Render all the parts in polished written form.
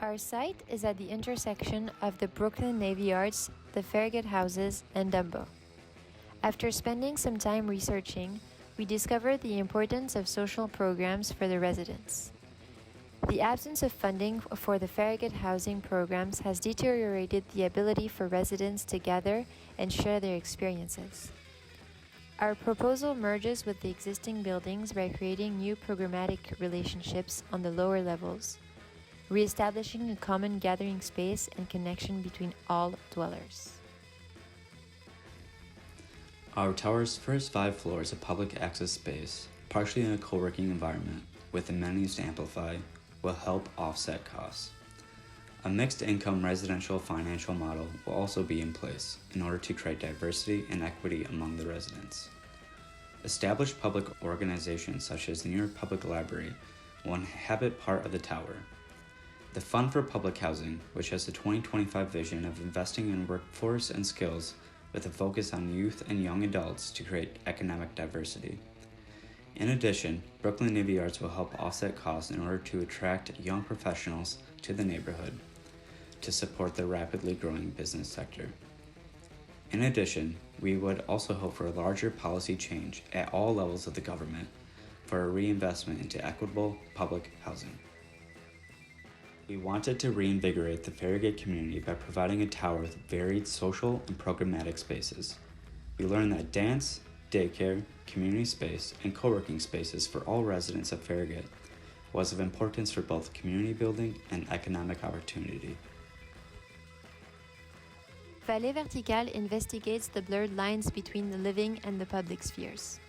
Our site is at the intersection of the Brooklyn Navy Yards, the Farragut Houses, and Dumbo. After spending some time researching, we discovered the importance of social programs for the residents. The absence of funding for the Farragut housing programs has deteriorated the ability for residents to gather and share their experiences. Our proposal merges with the existing buildings by creating new programmatic relationships on the lower levels, re-establishing a common gathering space and connection between all dwellers. Our tower's first 5 floors of public access space, partially in a co-working environment with amenities to amplify, will help offset costs. A mixed-income residential financial model will also be in place in order to create diversity and equity among the residents. Established public organizations such as the New York Public Library will inhabit part of the tower. The Fund for Public Housing, which has the 2025 vision of investing in workforce and skills with a focus on youth and young adults to create economic diversity. In addition, Brooklyn Navy Yards will help offset costs in order to attract young professionals to the neighborhood to support the rapidly growing business sector. In addition, we would also hope for a larger policy change at all levels of the government for a reinvestment into equitable public housing. We wanted to reinvigorate the Farragut community by providing a tower with varied social and programmatic spaces. We learned that dance, daycare, community space, and co-working spaces for all residents of Farragut was of importance for both community building and economic opportunity. Vallée Verticale investigates the blurred lines between the living and the public spheres.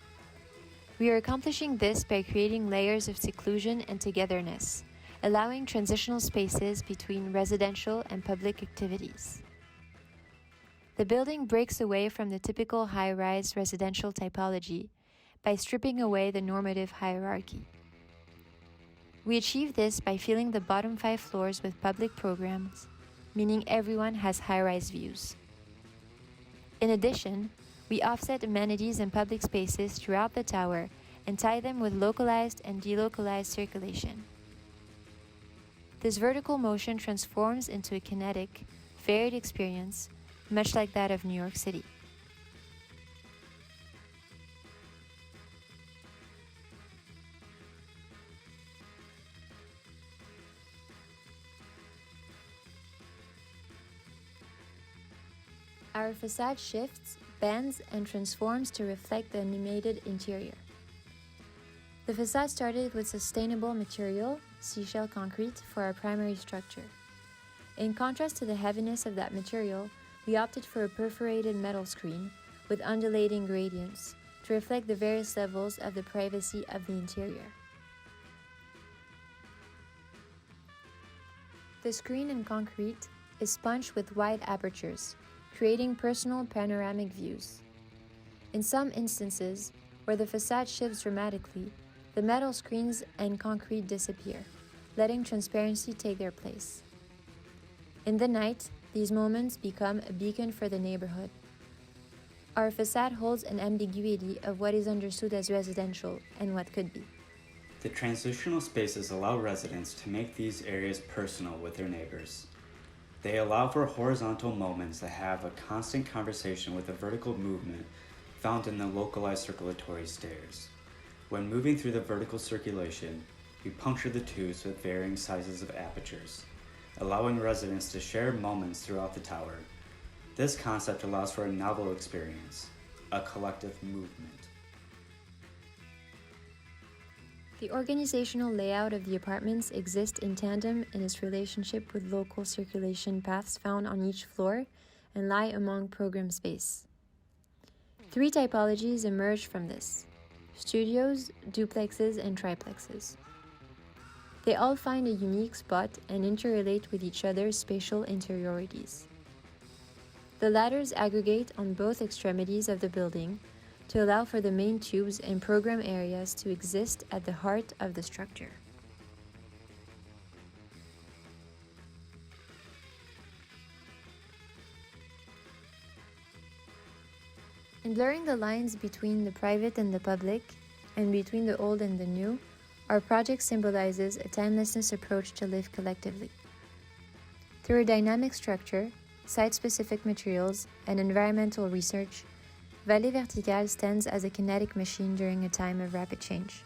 We are accomplishing this by creating layers of seclusion and togetherness, allowing transitional spaces between residential and public activities. The building breaks away from the typical high-rise residential typology by stripping away the normative hierarchy. We achieve this by filling the bottom 5 floors with public programs, meaning everyone has high-rise views. In addition, we offset amenities and public spaces throughout the tower and tie them with localized and delocalized circulation. This vertical motion transforms into a kinetic, varied experience, much like that of New York City. Our facade shifts, bends, and transforms to reflect the animated interior. The facade started with sustainable material, seashell concrete, for our primary structure. In contrast to the heaviness of that material, we opted for a perforated metal screen with undulating gradients to reflect the various levels of the privacy of the interior. The screen in concrete is sponged with wide apertures, creating personal panoramic views. In some instances, where the facade shifts dramatically, the metal screens and concrete disappear, letting transparency take their place. In the night, these moments become a beacon for the neighborhood. Our facade holds an ambiguity of what is understood as residential and what could be. The transitional spaces allow residents to make these areas personal with their neighbors. They allow for horizontal moments that have a constant conversation with a vertical movement found in the localized circulatory stairs. When moving through the vertical circulation, we puncture the tubes with varying sizes of apertures, allowing residents to share moments throughout the tower. This concept allows for a novel experience, a collective movement. The organizational layout of the apartments exists in tandem in its relationship with local circulation paths found on each floor and lie among program space. 3 typologies emerge from this: studios, duplexes, and triplexes. They all find a unique spot and interrelate with each other's spatial interiorities. The ladders aggregate on both extremities of the building to allow for the main tubes and program areas to exist at the heart of the structure. In blurring the lines between the private and the public, and between the old and the new, our project symbolizes a timelessness approach to live collectively. Through a dynamic structure, site-specific materials, and environmental research, Vallée Verticale stands as a kinetic machine during a time of rapid change.